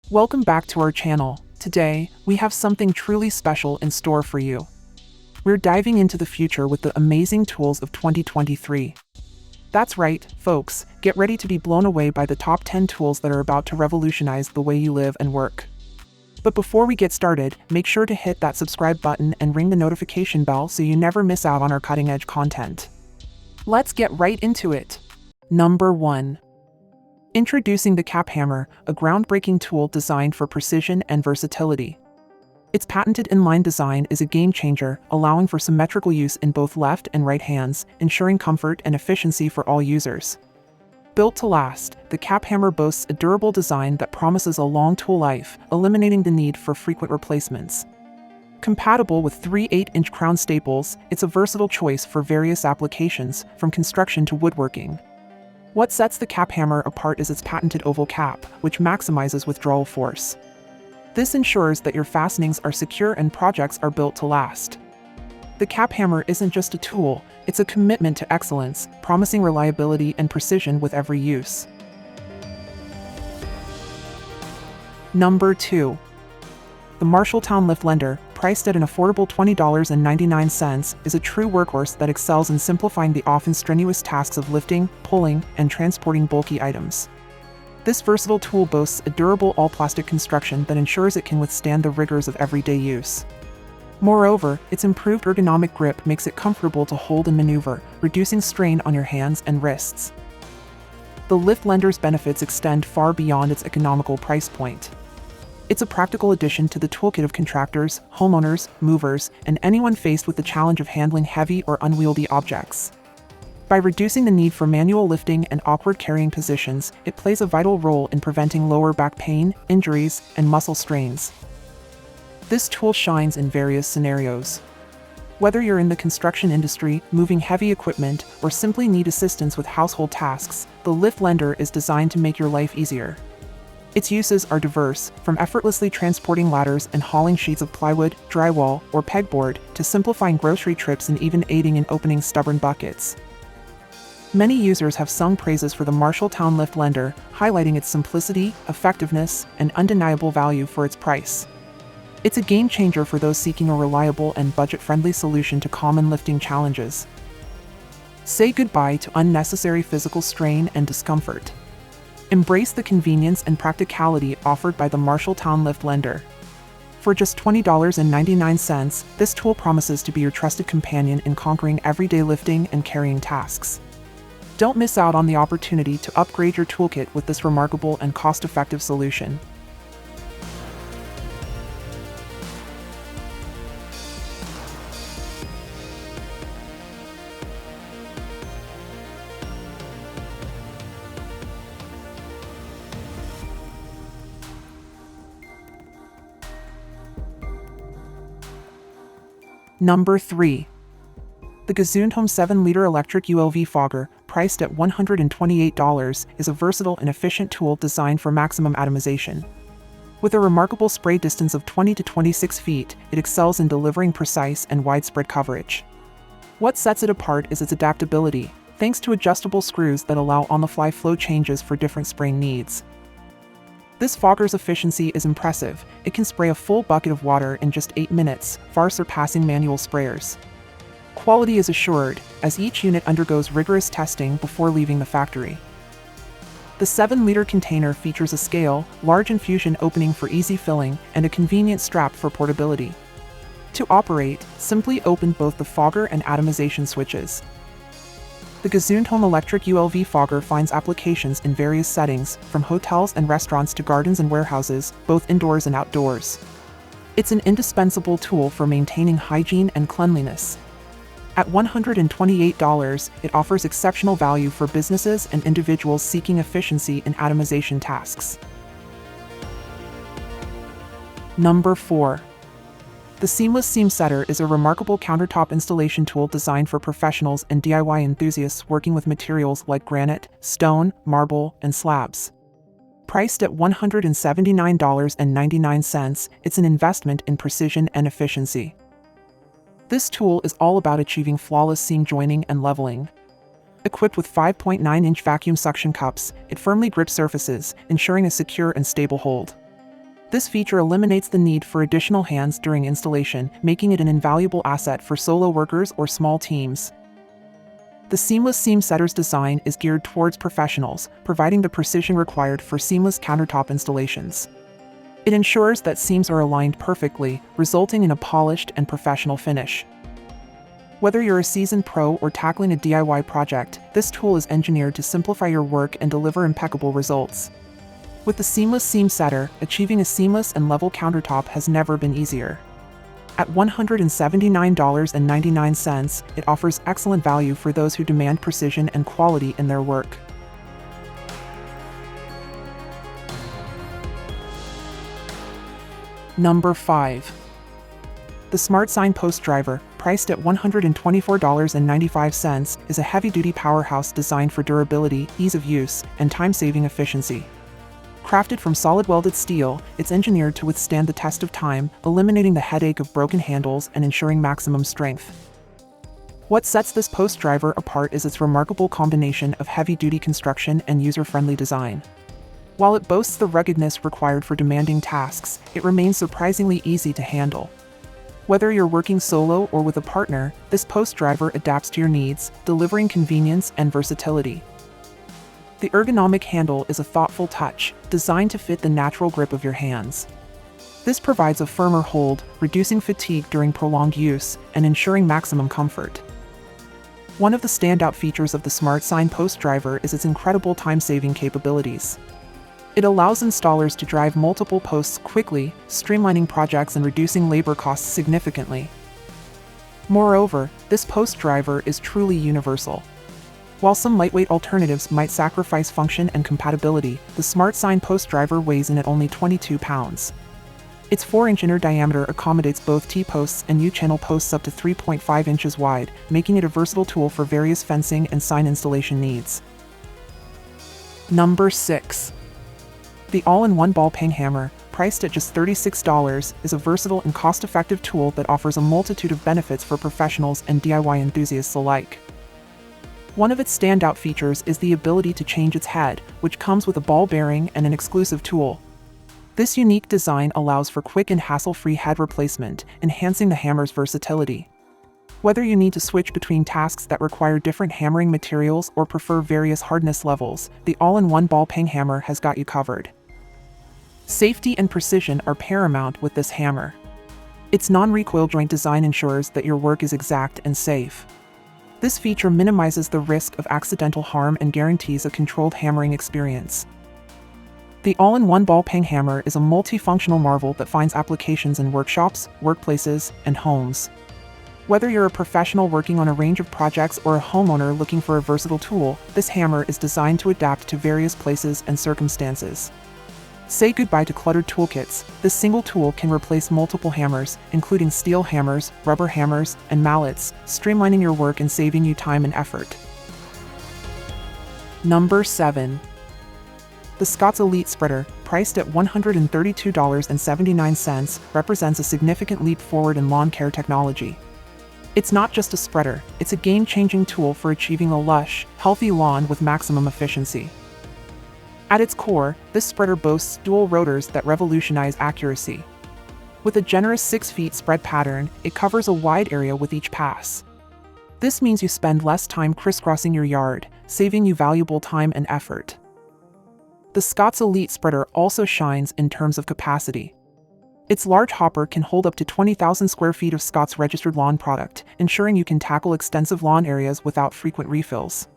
Welcome back to our channel. Today, we have something truly special in store for you. We're diving into the future with the amazing tools of 2023. That's right, folks, get ready to be blown away by the top 10 tools that are about to revolutionize the way you live and work. But before we get started, make sure to hit that subscribe button and ring the notification bell so you never miss out on our cutting-edge content. Let's get right into it. Number 1. Introducing the Cap Hammer, a groundbreaking tool designed for precision and versatility. Its patented inline design is a game-changer, allowing for symmetrical use in both left and right hands, ensuring comfort and efficiency for all users. Built to last, the Cap Hammer boasts a durable design that promises a long tool life, eliminating the need for frequent replacements. Compatible with 3 8-inch crown staples, it's a versatile choice for various applications, from construction to woodworking. What sets the Cap Hammer apart is its patented oval cap, which maximizes withdrawal force. This ensures that your fastenings are secure and projects are built to last. The Cap Hammer isn't just a tool, it's a commitment to excellence, promising reliability and precision with every use. Number 2. The Marshalltown Lift Lender, priced at an affordable $20.99, is a true workhorse that excels in simplifying the often strenuous tasks of lifting, pulling, and transporting bulky items. This versatile tool boasts a durable all-plastic construction that ensures it can withstand the rigors of everyday use. Moreover, its improved ergonomic grip makes it comfortable to hold and maneuver, reducing strain on your hands and wrists. The Lift Lender's benefits extend far beyond its economical price point. It's a practical addition to the toolkit of contractors, homeowners, movers, and anyone faced with the challenge of handling heavy or unwieldy objects. By reducing the need for manual lifting and awkward carrying positions, it plays a vital role in preventing lower back pain, injuries, and muscle strains. This tool shines in various scenarios. Whether you're in the construction industry, moving heavy equipment, or simply need assistance with household tasks, the Lift Lender is designed to make your life easier. Its uses are diverse, from effortlessly transporting ladders and hauling sheets of plywood, drywall, or pegboard, to simplifying grocery trips and even aiding in opening stubborn buckets. Many users have sung praises for the Marshalltown Lift Lender, highlighting its simplicity, effectiveness, and undeniable value for its price. It's a game-changer for those seeking a reliable and budget-friendly solution to common lifting challenges. Say goodbye to unnecessary physical strain and discomfort. Embrace the convenience and practicality offered by the Marshalltown Lift Lender. For just $20.99, this tool promises to be your trusted companion in conquering everyday lifting and carrying tasks. Don't miss out on the opportunity to upgrade your toolkit with this remarkable and cost-effective solution. Number 3. The Gesundheim 7-liter electric ULV fogger, priced at $128, is a versatile and efficient tool designed for maximum atomization. With a remarkable spray distance of 20 to 26 feet, it excels in delivering precise and widespread coverage. What sets it apart is its adaptability, thanks to adjustable screws that allow on-the-fly flow changes for different spraying needs. This fogger's efficiency is impressive. It can spray a full bucket of water in just 8 minutes, far surpassing manual sprayers. Quality is assured, as each unit undergoes rigorous testing before leaving the factory. The 7-liter container features a scale, large infusion opening for easy filling, and a convenient strap for portability. To operate, simply open both the fogger and atomization switches. The Gesundheim electric ULV fogger finds applications in various settings, from hotels and restaurants to gardens and warehouses, both indoors and outdoors. It's an indispensable tool for maintaining hygiene and cleanliness. At $128, it offers exceptional value for businesses and individuals seeking efficiency in atomization tasks. Number 4. The Seamless Seam Setter is a remarkable countertop installation tool designed for professionals and DIY enthusiasts working with materials like granite, stone, marble, and slabs. Priced at $179.99, it's an investment in precision and efficiency. This tool is all about achieving flawless seam joining and leveling. Equipped with 5.9-inch vacuum suction cups, it firmly grips surfaces, ensuring a secure and stable hold. This feature eliminates the need for additional hands during installation, making it an invaluable asset for solo workers or small teams. The seamless seam setter's design is geared towards professionals, providing the precision required for seamless countertop installations. It ensures that seams are aligned perfectly, resulting in a polished and professional finish. Whether you're a seasoned pro or tackling a DIY project, this tool is engineered to simplify your work and deliver impeccable results. With the seamless seam setter, achieving a seamless and level countertop has never been easier. At $179.99, it offers excellent value for those who demand precision and quality in their work. Number 5. The Smart Sign Post Driver, priced at $124.95, is a heavy-duty powerhouse designed for durability, ease of use, and time-saving efficiency. Crafted from solid welded steel, it's engineered to withstand the test of time, eliminating the headache of broken handles and ensuring maximum strength. What sets this post driver apart is its remarkable combination of heavy-duty construction and user-friendly design. While it boasts the ruggedness required for demanding tasks, it remains surprisingly easy to handle. Whether you're working solo or with a partner, this post driver adapts to your needs, delivering convenience and versatility. The ergonomic handle is a thoughtful touch, designed to fit the natural grip of your hands. This provides a firmer hold, reducing fatigue during prolonged use, and ensuring maximum comfort. One of the standout features of the Smart Sign Post Driver is its incredible time-saving capabilities. It allows installers to drive multiple posts quickly, streamlining projects and reducing labor costs significantly. Moreover, this post driver is truly universal. While some lightweight alternatives might sacrifice function and compatibility, the Smart Sign Post Driver weighs in at only 22 pounds. Its 4-inch inner diameter accommodates both T-posts and U-channel posts up to 3.5 inches wide, making it a versatile tool for various fencing and sign installation needs. Number 6. The all-in-one ball peen hammer, priced at just $36, is a versatile and cost-effective tool that offers a multitude of benefits for professionals and DIY enthusiasts alike. One of its standout features is the ability to change its head, which comes with a ball bearing and an exclusive tool. This unique design allows for quick and hassle-free head replacement, enhancing the hammer's versatility. Whether you need to switch between tasks that require different hammering materials or prefer various hardness levels, the all-in-one ball peen hammer has got you covered. Safety and precision are paramount with this hammer. Its non-recoil joint design ensures that your work is exact and safe. This feature minimizes the risk of accidental harm and guarantees a controlled hammering experience. The all-in-one ball peen hammer is a multifunctional marvel that finds applications in workshops, workplaces, and homes. Whether you're a professional working on a range of projects or a homeowner looking for a versatile tool, this hammer is designed to adapt to various places and circumstances. Say goodbye to cluttered toolkits. This single tool can replace multiple hammers, including steel hammers, rubber hammers, and mallets, streamlining your work and saving you time and effort. Number 7. The Scott's Elite Spreader, priced at $132.79, represents a significant leap forward in lawn care technology. It's not just a spreader, it's a game-changing tool for achieving a lush, healthy lawn with maximum efficiency. At its core, this spreader boasts dual rotors that revolutionize accuracy. With a generous 6-feet spread pattern, it covers a wide area with each pass. This means you spend less time crisscrossing your yard, saving you valuable time and effort. The Scott's Elite Spreader also shines in terms of capacity. Its large hopper can hold up to 20,000 square feet of Scott's registered lawn product, ensuring you can tackle extensive lawn areas without frequent refills.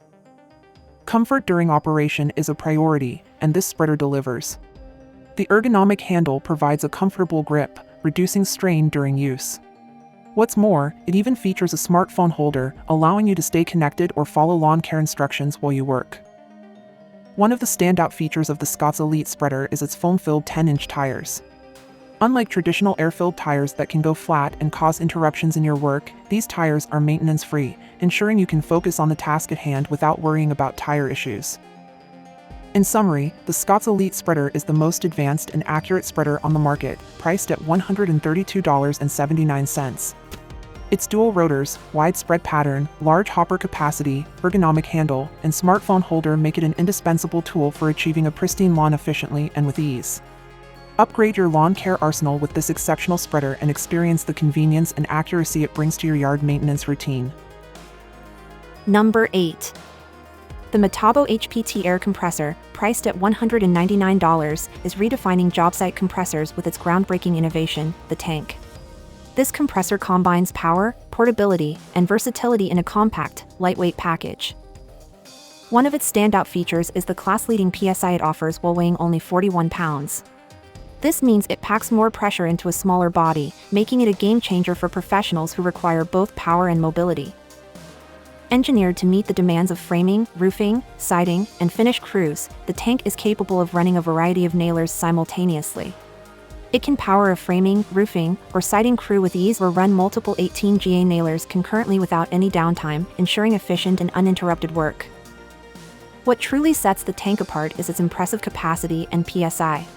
Comfort during operation is a priority, and this spreader delivers. The ergonomic handle provides a comfortable grip, reducing strain during use. What's more, it even features a smartphone holder, allowing you to stay connected or follow lawn care instructions while you work. One of the standout features of the Scott's Elite Spreader is its foam-filled 10-inch tires. Unlike traditional air-filled tires that can go flat and cause interruptions in your work, these tires are maintenance-free, ensuring you can focus on the task at hand without worrying about tire issues. In summary, the Scott's Elite Spreader is the most advanced and accurate spreader on the market, priced at $132.79. Its dual rotors, wide spread pattern, large hopper capacity, ergonomic handle, and smartphone holder make it an indispensable tool for achieving a pristine lawn efficiently and with ease. Upgrade your lawn care arsenal with this exceptional spreader and experience the convenience and accuracy it brings to your yard maintenance routine. Number 8. The Metabo HPT air compressor, priced at $199, is redefining job site compressors with its groundbreaking innovation, the tank. This compressor combines power, portability, and versatility in a compact, lightweight package. One of its standout features is the class-leading PSI it offers while weighing only 41 pounds. This means it packs more pressure into a smaller body, making it a game-changer for professionals who require both power and mobility. Engineered to meet the demands of framing, roofing, siding, and finish crews, the tank is capable of running a variety of nailers simultaneously. It can power a framing, roofing, or siding crew with ease or run multiple 18GA nailers concurrently without any downtime, ensuring efficient and uninterrupted work. What truly sets the tank apart is its impressive capacity and PSI.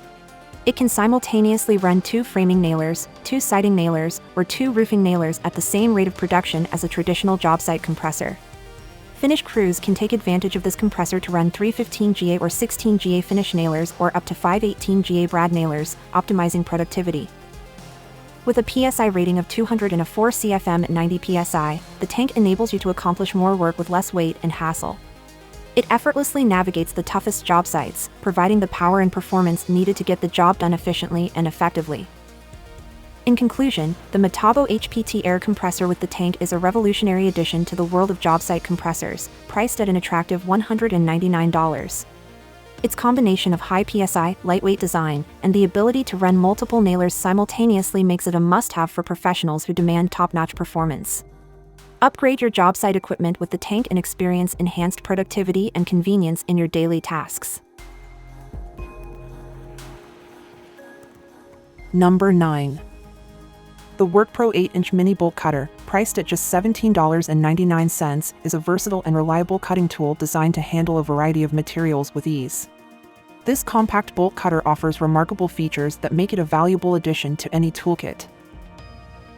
It can simultaneously run 2 framing nailers, 2 siding nailers, or 2 roofing nailers at the same rate of production as a traditional job site compressor. Finish crews can take advantage of this compressor to run 3 15GA or 16GA finish nailers or up to 5 18GA brad nailers, optimizing productivity. With a PSI rating of 204 CFM at 90 PSI, the tank enables you to accomplish more work with less weight and hassle. It effortlessly navigates the toughest job sites, providing the power and performance needed to get the job done efficiently and effectively. In conclusion, the Metabo HPT air compressor with the tank is a revolutionary addition to the world of job site compressors, priced at an attractive $199. Its combination of high PSI, lightweight design, and the ability to run multiple nailers simultaneously makes it a must-have for professionals who demand top-notch performance. Upgrade your job site equipment with the tank and experience enhanced productivity and convenience in your daily tasks. Number 9. The WorkPro 8-inch mini bolt cutter, priced at just $17.99, is a versatile and reliable cutting tool designed to handle a variety of materials with ease. This compact bolt cutter offers remarkable features that make it a valuable addition to any toolkit.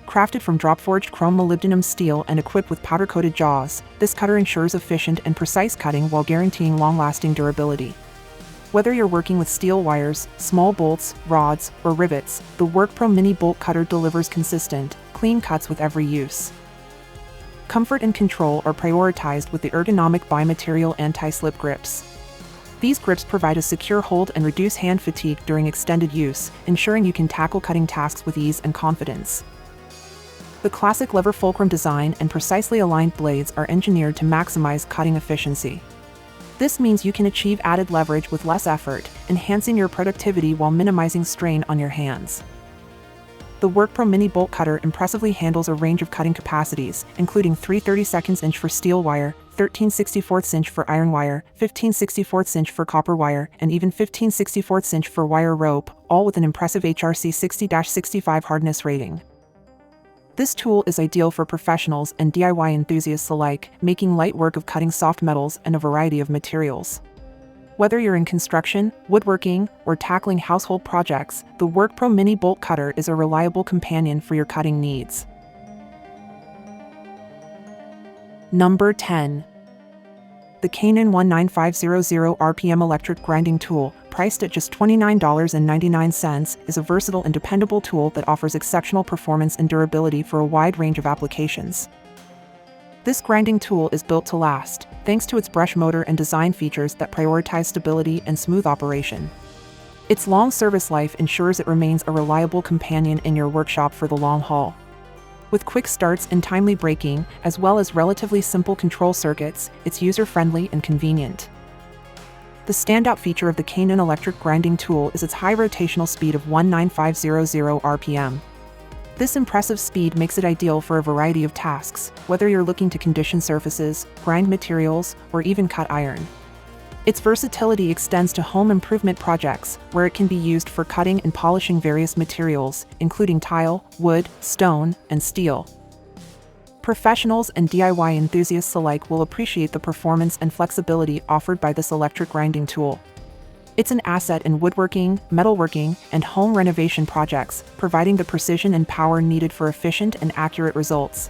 Crafted from drop-forged chrome molybdenum steel and equipped with powder-coated jaws, this cutter ensures efficient and precise cutting while guaranteeing long-lasting durability. Whether you're working with steel wires, small bolts, rods, or rivets, the WorkPro Mini Bolt Cutter delivers consistent, clean cuts with every use. Comfort and control are prioritized with the ergonomic bi-material anti-slip grips. These grips provide a secure hold and reduce hand fatigue during extended use, ensuring you can tackle cutting tasks with ease and confidence. The classic lever fulcrum design and precisely aligned blades are engineered to maximize cutting efficiency. This means you can achieve added leverage with less effort, enhancing your productivity while minimizing strain on your hands. The WorkPro Mini Bolt Cutter impressively handles a range of cutting capacities, including 3 32 inch for steel wire, 13 64 inch for iron wire, 15 64 inch for copper wire, and even 15 64 inch for wire rope, all with an impressive HRC 60-65 hardness rating. This tool is ideal for professionals and DIY enthusiasts alike, making light work of cutting soft metals and a variety of materials. Whether you're in construction, woodworking, or tackling household projects, the WorkPro Mini Bolt Cutter is a reliable companion for your cutting needs. Number 10. The Canan 19500 RPM electric grinding tool, priced at just $29.99, is a versatile and dependable tool that offers exceptional performance and durability for a wide range of applications. This grinding tool is built to last, thanks to its brush motor and design features that prioritize stability and smooth operation. Its long service life ensures it remains a reliable companion in your workshop for the long haul. With quick starts and timely braking, as well as relatively simple control circuits, it's user-friendly and convenient. The standout feature of the Canan electric grinding tool is its high rotational speed of 19500 RPM. This impressive speed makes it ideal for a variety of tasks, whether you're looking to condition surfaces, grind materials, or even cut iron. Its versatility extends to home improvement projects, where it can be used for cutting and polishing various materials, including tile, wood, stone, and steel. Professionals and DIY enthusiasts alike will appreciate the performance and flexibility offered by this electric grinding tool. It's an asset in woodworking, metalworking, and home renovation projects, providing the precision and power needed for efficient and accurate results.